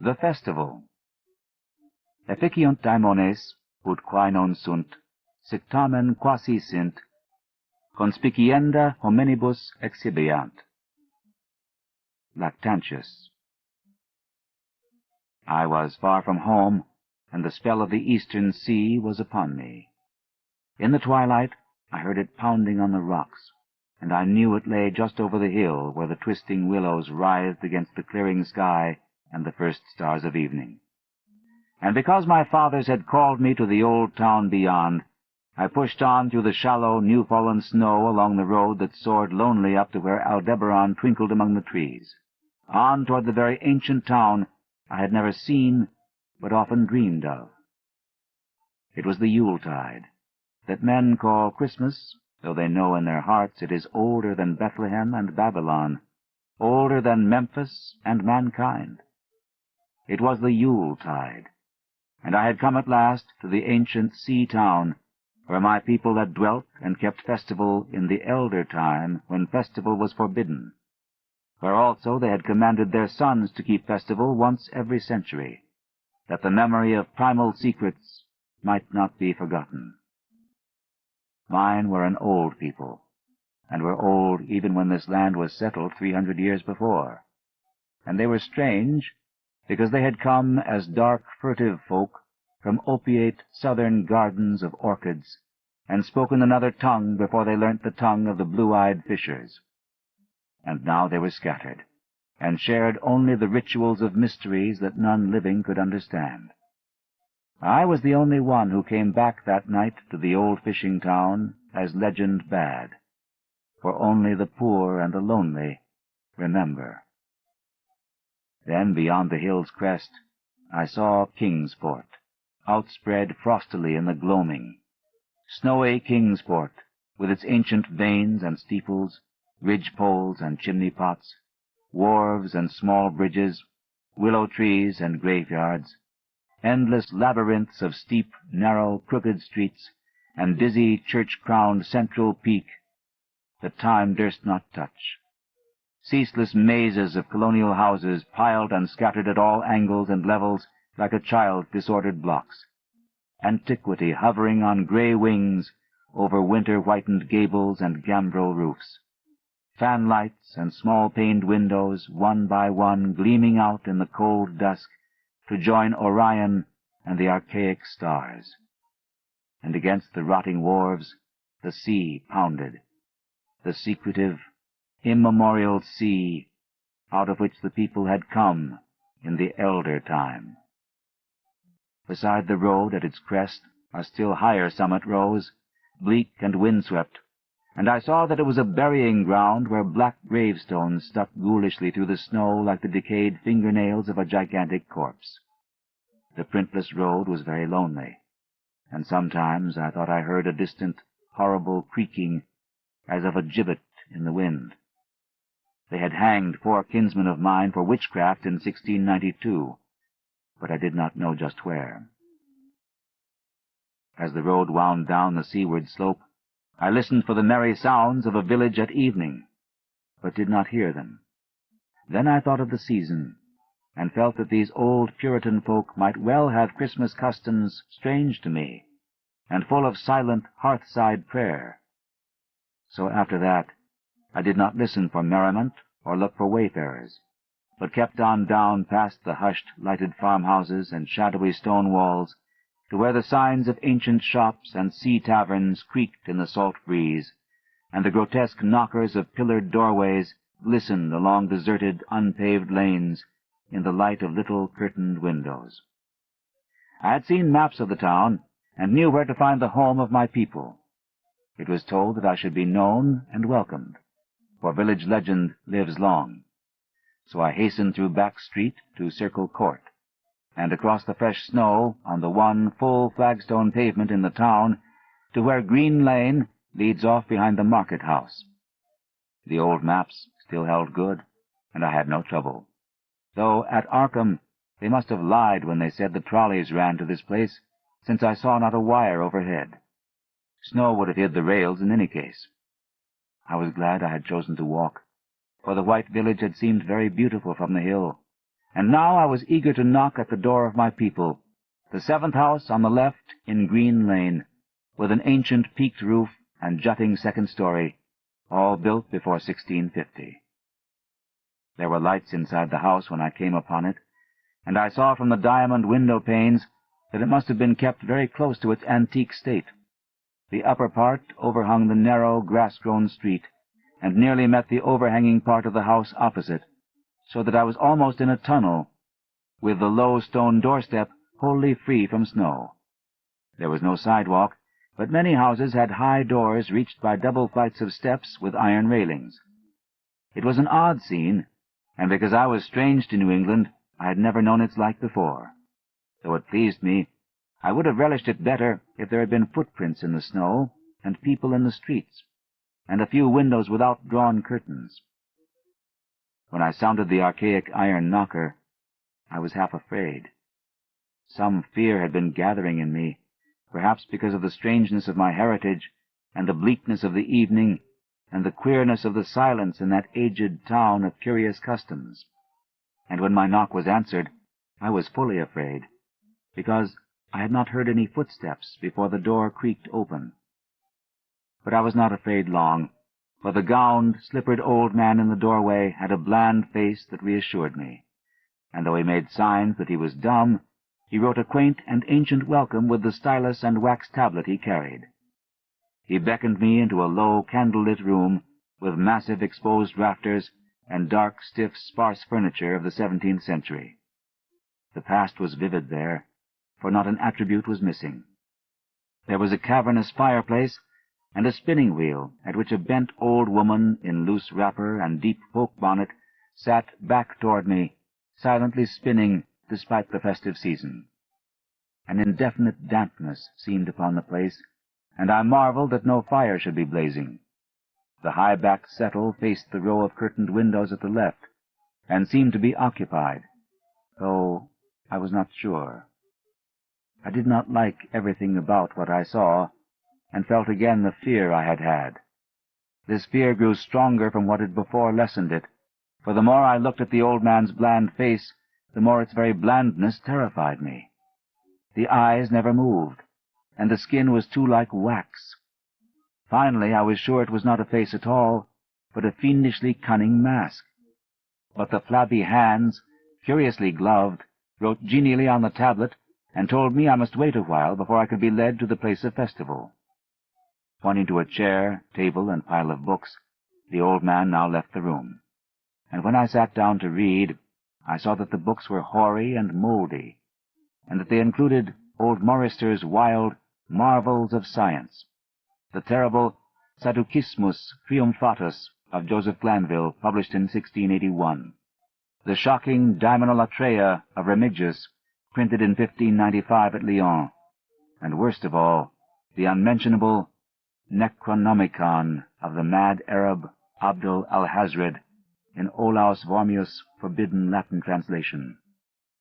The Festival. Efficiunt daemones, ut quae non sunt, sic tamen quasi sint, conspicienda hominibus exhibiant. Lactantius. I was far from home, and the spell of the eastern sea was upon me. In the twilight I heard it pounding on the rocks, and I knew it lay just over the hill where the twisting willows writhed against the clearing sky and the first stars of evening. And because my fathers had called me to the old town beyond, I pushed on through the shallow, new-fallen snow along the road that soared lonely up to where Aldebaran twinkled among the trees, on toward the very ancient town I had never seen but often dreamed of. It was the Yuletide, that men call Christmas, though they know in their hearts it is older than Bethlehem and Babylon, older than Memphis and mankind. It was the Yuletide, and I had come at last to the ancient sea town, where my people had dwelt and kept festival in the elder time when festival was forbidden, where also they had commanded their sons to keep festival once every century, that the memory of primal secrets might not be forgotten. Mine were an old people, and were old even when this land was settled 300 years before, and they were strange because they had come as dark, furtive folk from opiate southern gardens of orchids, and spoken another tongue before they learnt the tongue of the blue-eyed fishers. And now they were scattered, and shared only the rituals of mysteries that none living could understand. I was the only one who came back that night to the old fishing town as legend bade, for only the poor and the lonely remember. Then beyond the hill's crest I saw Kingsport, outspread frostily in the gloaming, snowy Kingsport, with its ancient vanes and steeples, ridge-poles and chimney-pots, wharves and small bridges, willow trees and graveyards, endless labyrinths of steep, narrow, crooked streets, and dizzy church-crowned central peak that time durst not touch. Ceaseless mazes of colonial houses piled and scattered at all angles and levels like a child's disordered blocks. Antiquity hovering on grey wings over winter-whitened gables and gambrel roofs. Fanlights and small-paned windows, one by one, gleaming out in the cold dusk to join Orion and the archaic stars. And against the rotting wharves the sea pounded, the secretive, immemorial sea out of which the people had come in the elder time. Beside the road at its crest a still higher summit rose, bleak and windswept, and I saw that it was a burying ground where black gravestones stuck ghoulishly through the snow like the decayed fingernails of a gigantic corpse. The printless road was very lonely, and sometimes I thought I heard a distant, horrible creaking as of a gibbet in the wind. They had hanged 4 kinsmen of mine for witchcraft in 1692, but I did not know just where. As the road wound down the seaward slope, I listened for the merry sounds of a village at evening, but did not hear them. Then I thought of the season, and felt that these old Puritan folk might well have Christmas customs strange to me, and full of silent hearthside prayer. So after that I did not listen for merriment or look for wayfarers, but kept on down past the hushed, lighted farmhouses and shadowy stone walls to where the signs of ancient shops and sea taverns creaked in the salt breeze, and the grotesque knockers of pillared doorways glistened along deserted, unpaved lanes in the light of little curtained windows. I had seen maps of the town, and knew where to find the home of my people. It was told that I should be known and welcomed, for village legend lives long. So I hastened through Back Street to Circle Court, and across the fresh snow on the one full flagstone pavement in the town to where Green Lane leads off behind the market house. The old maps still held good, and I had no trouble, though at Arkham they must have lied when they said the trolleys ran to this place, since I saw not a wire overhead. Snow would have hid the rails in any case. I was glad I had chosen to walk, for the white village had seemed very beautiful from the hill, And now I was eager to knock at the door of my people, the seventh house on the left in Green Lane, with an ancient peaked roof and jutting second story, all built before 1650. There were lights inside the house when I came upon it, and I saw from the diamond window panes that it must have been kept very close to its antique state. The upper part overhung the narrow, grass-grown street, and nearly met the overhanging part of the house opposite, so that I was almost in a tunnel, with the low stone doorstep wholly free from snow. There was no sidewalk, but many houses had high doors reached by double flights of steps with iron railings. It was an odd scene, and because I was strange to New England, I had never known its like before. Though it pleased me, I would have relished it better if there had been footprints in the snow, and people in the streets, and a few windows without drawn curtains. When I sounded the archaic iron knocker, I was half afraid. Some fear had been gathering in me, perhaps because of the strangeness of my heritage, and the bleakness of the evening, and the queerness of the silence in that aged town of curious customs. And when my knock was answered, I was fully afraid, because I had not heard any footsteps before the door creaked open. But I was not afraid long, for the gowned, slippered old man in the doorway had a bland face that reassured me, and though he made signs that he was dumb, he wrote a quaint and ancient welcome with the stylus and wax tablet he carried. He beckoned me into a low, candle-lit room with massive exposed rafters and dark, stiff, sparse furniture of the 17th century. The past was vivid there, for not an attribute was missing. There was a cavernous fireplace and a spinning-wheel at which a bent old woman in loose wrapper and deep poke-bonnet sat back toward me, silently spinning despite the festive season. An indefinite dampness seemed upon the place, and I marveled that no fire should be blazing. The high-backed settle faced the row of curtained windows at the left, and seemed to be occupied, though I was not sure. I did not like everything about what I saw, and felt again the fear I had had. This fear grew stronger from what had before lessened it, for the more I looked at the old man's bland face, the more its very blandness terrified me. The eyes never moved, and the skin was too like wax. Finally, I was sure it was not a face at all, but a fiendishly cunning mask. But the flabby hands, curiously gloved, wrote genially on the tablet, and told me I must wait a while before I could be led to the place of festival. Pointing to a chair, table, and pile of books, the old man now left the room, and when I sat down to read, I saw that the books were hoary and mouldy, and that they included old Morister's wild Marvels of Science, the terrible Sadducismus Triumphatus of Joseph Glanville, published in 1681, the shocking Daimonolatreia of Remigius, printed in 1595 at Lyons, and worst of all, the unmentionable Necronomicon of the mad Arab Abdul al-Hazred, in Olaus Wormius' forbidden Latin translation,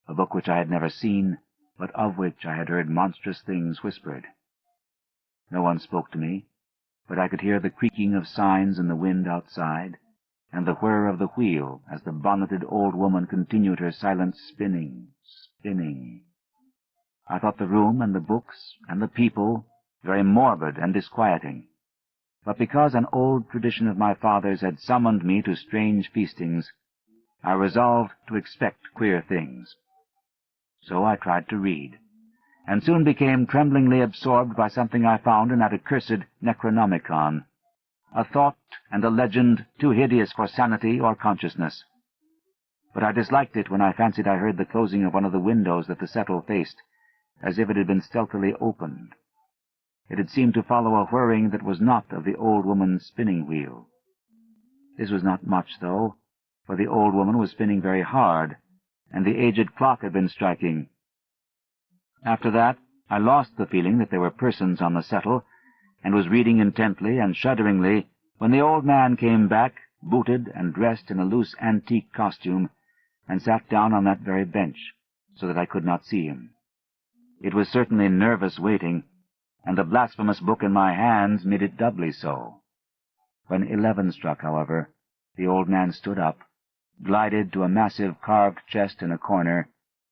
a book which I had never seen, but of which I had heard monstrous things whispered. No one spoke to me, but I could hear the creaking of signs in the wind outside, and the whir of the wheel as the bonneted old woman continued her silent spinning. I thought the room and the books and the people very morbid and disquieting, but because an old tradition of my father's had summoned me to strange feastings, I resolved to expect queer things. So I tried to read, and soon became tremblingly absorbed by something I found in that accursed Necronomicon, a thought and a legend too hideous for sanity or consciousness. But I disliked it when I fancied I heard the closing of one of the windows that the settle faced, as if it had been stealthily opened. It had seemed to follow a whirring that was not of the old woman's spinning-wheel. This was not much, though, for the old woman was spinning very hard, and the aged clock had been striking. After that, I lost the feeling that there were persons on the settle, and was reading intently and shudderingly when the old man came back, booted and dressed in a loose antique costume, and sat down on that very bench, so that I could not see him. It was certainly nervous waiting, and the blasphemous book in my hands made it doubly so. When 11 struck, however, the old man stood up, glided to a massive carved chest in a corner,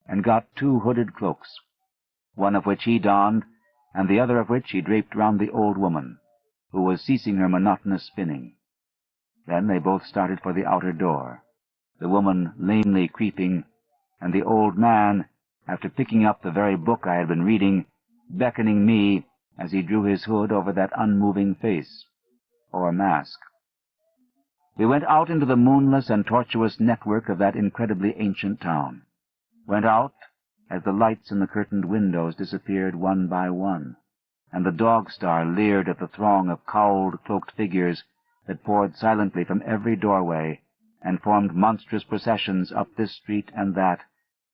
and got 2 hooded cloaks, one of which he donned, and the other of which he draped round the old woman, who was ceasing her monotonous spinning. Then they both started for the outer door, the woman lamely creeping, and the old man, after picking up the very book I had been reading, beckoning me as he drew his hood over that unmoving face, or mask. We went out into the moonless and tortuous network of that incredibly ancient town, went out as the lights in the curtained windows disappeared one by one, and the dog-star leered at the throng of cowled, cloaked figures that poured silently from every doorway and formed monstrous processions up this street and that,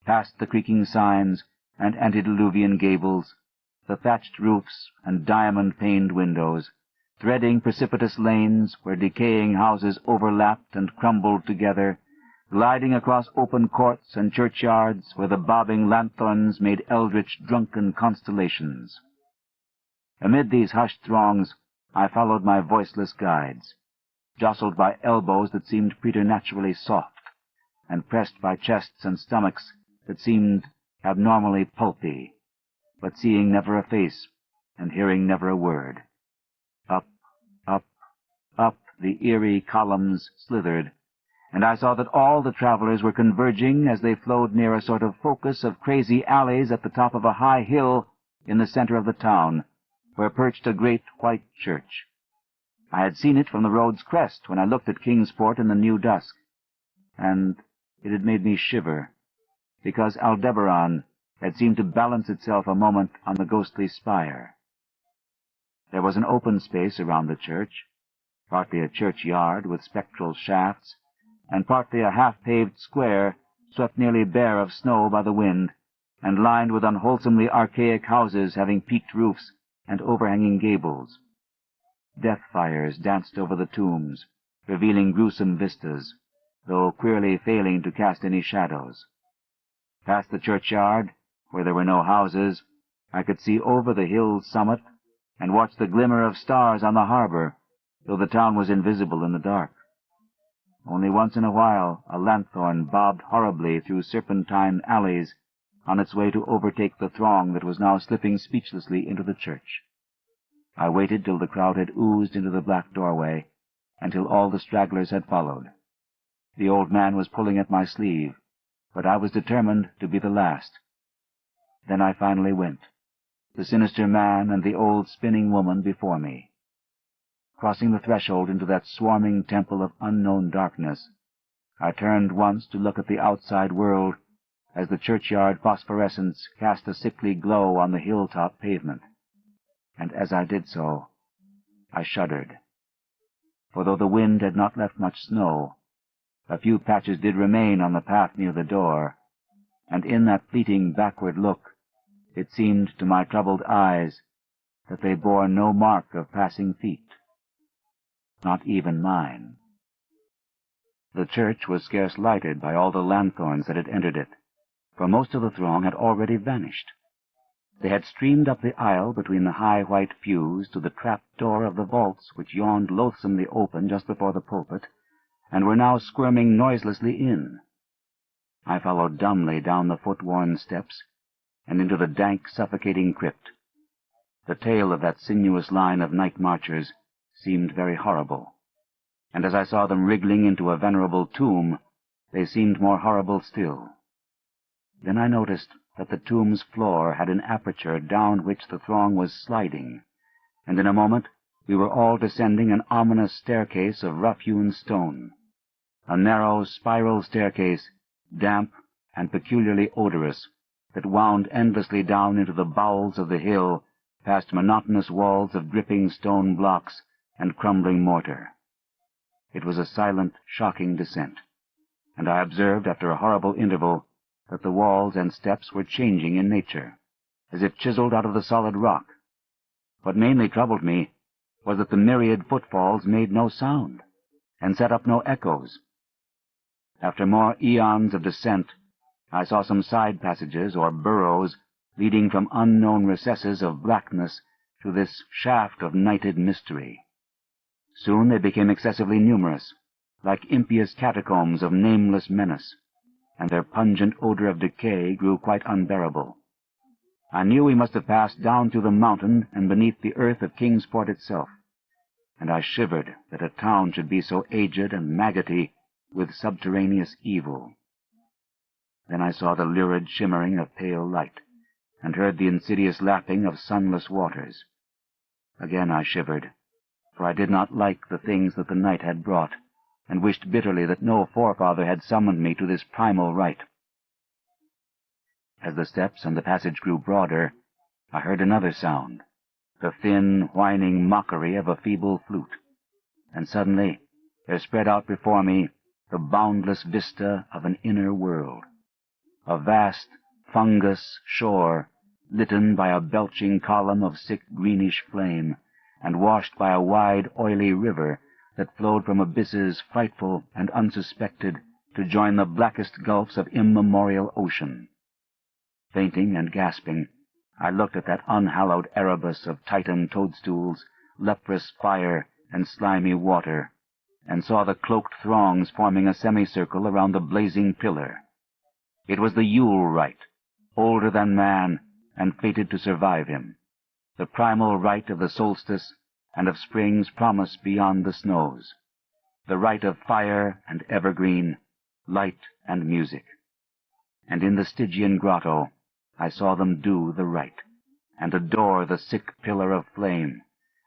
past the creaking signs and antediluvian gables, the thatched roofs and diamond-paned windows, threading precipitous lanes where decaying houses overlapped and crumbled together, gliding across open courts and churchyards where the bobbing lanthorns made eldritch drunken constellations. Amid these hushed throngs I followed my voiceless guides, jostled by elbows that seemed preternaturally soft, and pressed by chests and stomachs that seemed abnormally pulpy, but seeing never a face and hearing never a word. Up, up, up the eerie columns slithered, and I saw that all the travelers were converging as they flowed near a sort of focus of crazy alleys at the top of a high hill in the center of the town, where perched a great white church. I had seen it from the road's crest when I looked at Kingsport in the new dusk, and it had made me shiver, because Aldebaran had seemed to balance itself a moment on the ghostly spire. There was an open space around the church, partly a churchyard with spectral shafts, and partly a half-paved square swept nearly bare of snow by the wind, and lined with unwholesomely archaic houses having peaked roofs and overhanging gables. Death fires danced over the tombs, revealing gruesome vistas, though queerly failing to cast any shadows. Past the churchyard, where there were no houses, I could see over the hill's summit and watch the glimmer of stars on the harbor, though the town was invisible in the dark. Only once in a while a lanthorn bobbed horribly through serpentine alleys on its way to overtake the throng that was now slipping speechlessly into the church. I waited till the crowd had oozed into the black doorway, and till all the stragglers had followed. The old man was pulling at my sleeve, but I was determined to be the last. Then I finally went, the sinister man and the old spinning woman before me. Crossing the threshold into that swarming temple of unknown darkness, I turned once to look at the outside world as the churchyard phosphorescence cast a sickly glow on the hilltop pavement, and as I did so, I shuddered. For though the wind had not left much snow, a few patches did remain on the path near the door, and in that fleeting backward look, it seemed to my troubled eyes that they bore no mark of passing feet, not even mine. The church was scarce lighted by all the lanthorns that had entered it, for most of the throng had already vanished. They had streamed up the aisle between the high white pews to the trap-door of the vaults which yawned loathsomely open just before the pulpit, and were now squirming noiselessly in. I followed dumbly down the foot-worn steps and into the dank, suffocating crypt. The tale of that sinuous line of night marchers seemed very horrible, and as I saw them wriggling into a venerable tomb, they seemed more horrible still. Then I noticed that the tomb's floor had an aperture down which the throng was sliding, and in a moment we were all descending an ominous staircase of rough-hewn stone, a narrow spiral staircase, damp and peculiarly odorous, that wound endlessly down into the bowels of the hill, past monotonous walls of dripping stone blocks and crumbling mortar. It was a silent, shocking descent, and I observed after a horrible interval that the walls and steps were changing in nature, as if chiseled out of the solid rock. What mainly troubled me was that the myriad footfalls made no sound, and set up no echoes. After more eons of descent, I saw some side passages or burrows leading from unknown recesses of blackness to this shaft of nighted mystery. Soon they became excessively numerous, like impious catacombs of nameless menace, and their pungent odor of decay grew quite unbearable. I knew we must have passed down through the mountain and beneath the earth of Kingsport itself, and I shivered that a town should be so aged and maggoty with subterraneous evil. Then I saw the lurid shimmering of pale light, and heard the insidious lapping of sunless waters. Again I shivered, for I did not like the things that the night had brought, and wished bitterly that no forefather had summoned me to this primal rite. As the steps and the passage grew broader, I heard another sound, the thin, whining mockery of a feeble flute, and suddenly there spread out before me the boundless vista of an inner world, a vast fungus shore litten by a belching column of sick greenish flame, and washed by a wide, oily river that flowed from abysses frightful and unsuspected to join the blackest gulfs of immemorial ocean. Fainting and gasping, I looked at that unhallowed Erebus of Titan toadstools, leprous fire, and slimy water, and saw the cloaked throngs forming a semicircle around the blazing pillar. It was the Yule rite, older than man, and fated to survive him, the primal rite of the solstice and of spring's promise beyond the snows, the rite of fire and evergreen, light and music. And in the Stygian grotto I saw them do the rite, and adore the sick pillar of flame,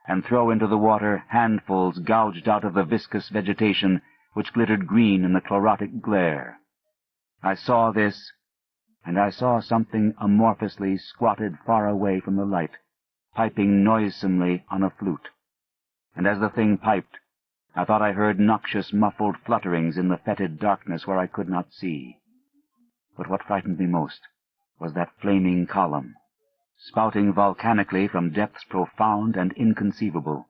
and throw into the water handfuls gouged out of the viscous vegetation which glittered green in the chlorotic glare. I saw this, and I saw something amorphously squatted far away from the light, piping noisomely on a flute. And as the thing piped, I thought I heard noxious muffled flutterings in the fetid darkness where I could not see. But what frightened me most was that flaming column, spouting volcanically from depths profound and inconceivable,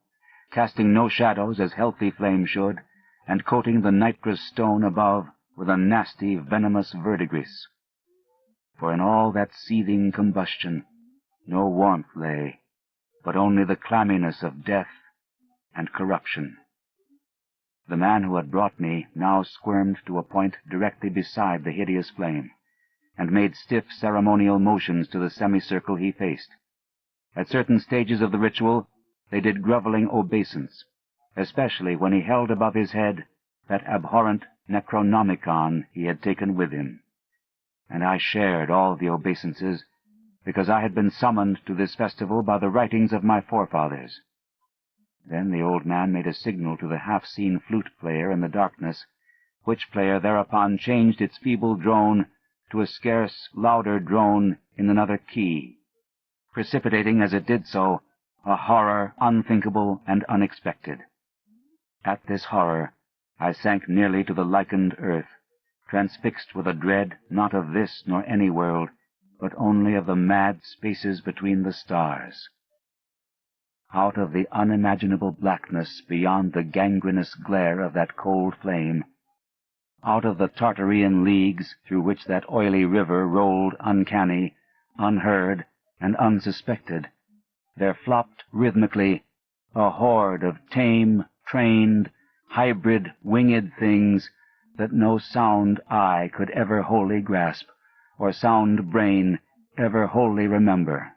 casting no shadows as healthy flame should, and coating the nitrous stone above with a nasty, venomous verdigris. For in all that seething combustion no warmth lay, but only the clamminess of death and corruption. The man who had brought me now squirmed to a point directly beside the hideous flame, and made stiff ceremonial motions to the semicircle he faced. At certain stages of the ritual they did groveling obeisance, especially when he held above his head that abhorrent Necronomicon he had taken with him. And I shared all the obeisances, because I had been summoned to this festival by the writings of my forefathers. Then the old man made a signal to the half-seen flute-player in the darkness, which player thereupon changed its feeble drone to a scarce louder drone in another key, precipitating as it did so a horror unthinkable and unexpected. At this horror I sank nearly to the lichened earth, transfixed with a dread not of this nor any world, but only of the mad spaces between the stars. Out of the unimaginable blackness beyond the gangrenous glare of that cold flame, out of the Tartarian leagues through which that oily river rolled uncanny, unheard, and unsuspected, there flopped rhythmically a horde of tame, trained, hybrid, winged things that no sound eye could ever wholly grasp, or sound brain ever wholly remember.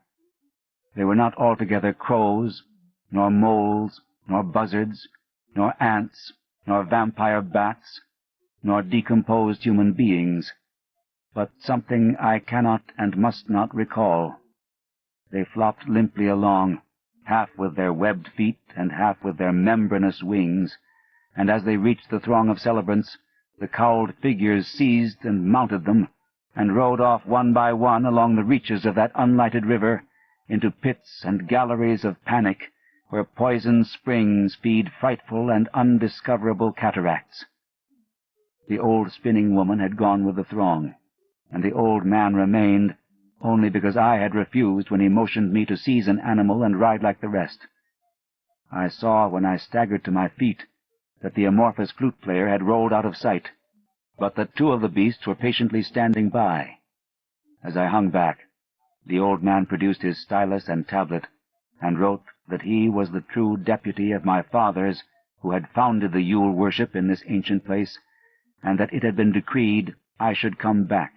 They were not altogether crows, nor moles, nor buzzards, nor ants, nor vampire bats, nor decomposed human beings, but something I cannot and must not recall. They flopped limply along, half with their webbed feet and half with their membranous wings, and as they reached the throng of celebrants, the cowled figures seized and mounted them, and rode off one by one along the reaches of that unlighted river into pits and galleries of panic, where poisoned springs feed frightful and undiscoverable cataracts. The old spinning woman had gone with the throng, and the old man remained only because I had refused when he motioned me to seize an animal and ride like the rest. I saw when I staggered to my feet that the amorphous flute-player had rolled out of sight, but that two of the beasts were patiently standing by. As I hung back, the old man produced his stylus and tablet, and wrote that he was the true deputy of my fathers who had founded the Yule worship in this ancient place, and that it had been decreed I should come back,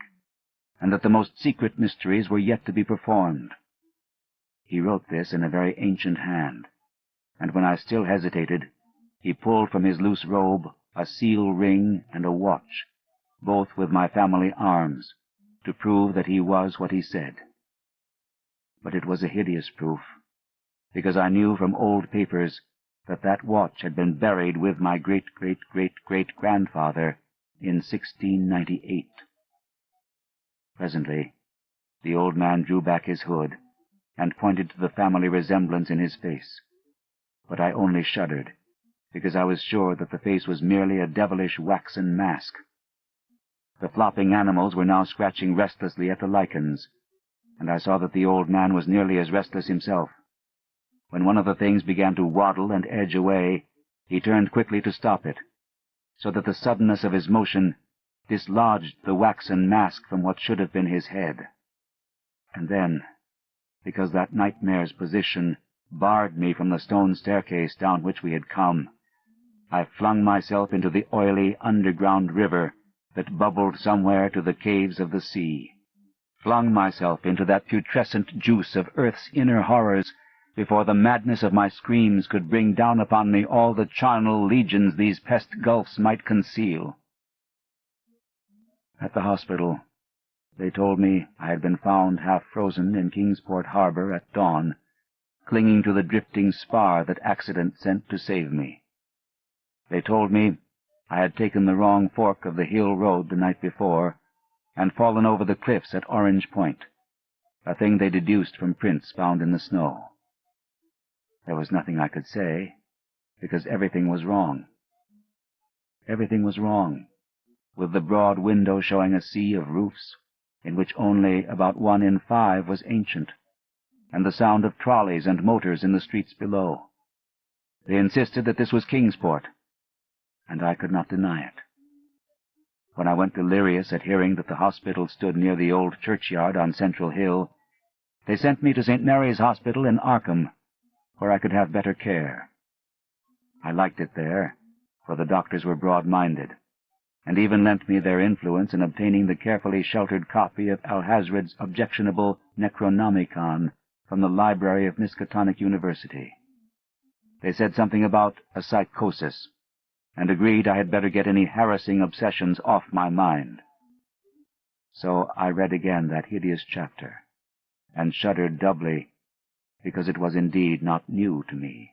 and that the most secret mysteries were yet to be performed. He wrote this in a very ancient hand, and when I still hesitated, he pulled from his loose robe a seal ring and a watch, both with my family arms, to prove that he was what he said. But it was a hideous proof, because I knew from old papers that that watch had been buried with my great-great-great-great-grandfather in 1698. Presently, the old man drew back his hood and pointed to the family resemblance in his face, but I only shuddered, because I was sure that the face was merely a devilish waxen mask. The flopping animals were now scratching restlessly at the lichens, and I saw that the old man was nearly as restless himself. When one of the things began to waddle and edge away, he turned quickly to stop it, so that the suddenness of his motion dislodged the waxen mask from what should have been his head. And then, because that nightmare's position barred me from the stone staircase down which we had come, I flung myself into the oily underground river that bubbled somewhere to the caves of the sea, flung myself into that putrescent juice of earth's inner horrors before the madness of my screams could bring down upon me all the charnel legions these pest gulfs might conceal. At the hospital, they told me I had been found half frozen in Kingsport harbor at dawn, clinging to the drifting spar that accident sent to save me. They told me I had taken the wrong fork of the hill road the night before and fallen over the cliffs at Orange Point, a thing they deduced from prints found in the snow. There was nothing I could say, because everything was wrong. Everything was wrong, with the broad window showing a sea of roofs, in which only about 1 in 5 was ancient, and the sound of trolleys and motors in the streets below. They insisted that this was Kingsport, and I could not deny it. When I went delirious at hearing that the hospital stood near the old churchyard on Central Hill, they sent me to St. Mary's Hospital in Arkham, where I could have better care. I liked it there, for the doctors were broad-minded, and even lent me their influence in obtaining the carefully sheltered copy of Alhazred's objectionable Necronomicon from the library of Miskatonic University. They said something about a psychosis, and agreed I had better get any harassing obsessions off my mind. So I read again that hideous chapter, and shuddered doubly, because it was indeed not new to me.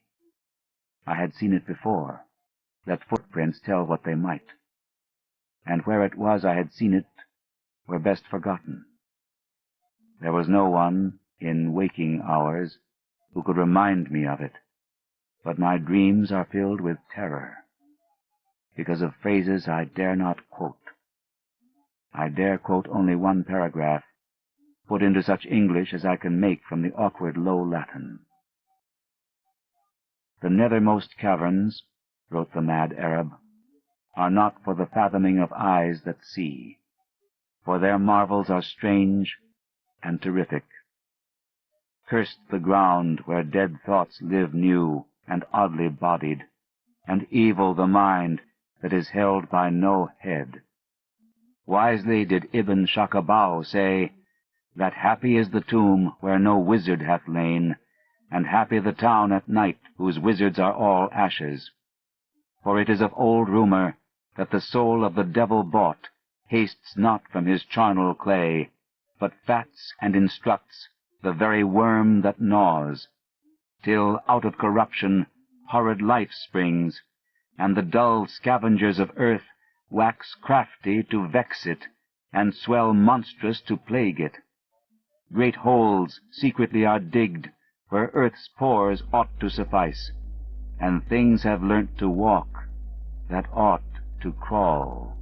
I had seen it before. Let footprints tell what they might, and where it was I had seen it were best forgotten. There was no one, in waking hours, who could remind me of it, but my dreams are filled with terror, because of phrases I dare not quote. I dare quote only one paragraph, put into such English as I can make from the awkward Low Latin. "The nethermost caverns," wrote the mad Arab, "are not for the fathoming of eyes that see, for their marvels are strange and terrific. Cursed the ground where dead thoughts live new and oddly bodied, and evil the mind that is held by no head. Wisely did Ibn Shakabau say, that happy is the tomb where no wizard hath lain, and happy the town at night whose wizards are all ashes. For it is of old rumor that the soul of the devil bought hastes not from his charnel clay, but fats and instructs the very worm that gnaws, till out of corruption horrid life springs, and the dull scavengers of earth wax crafty to vex it, and swell monstrous to plague it. Great holes secretly are digged where earth's pores ought to suffice, and things have learnt to walk that ought to crawl."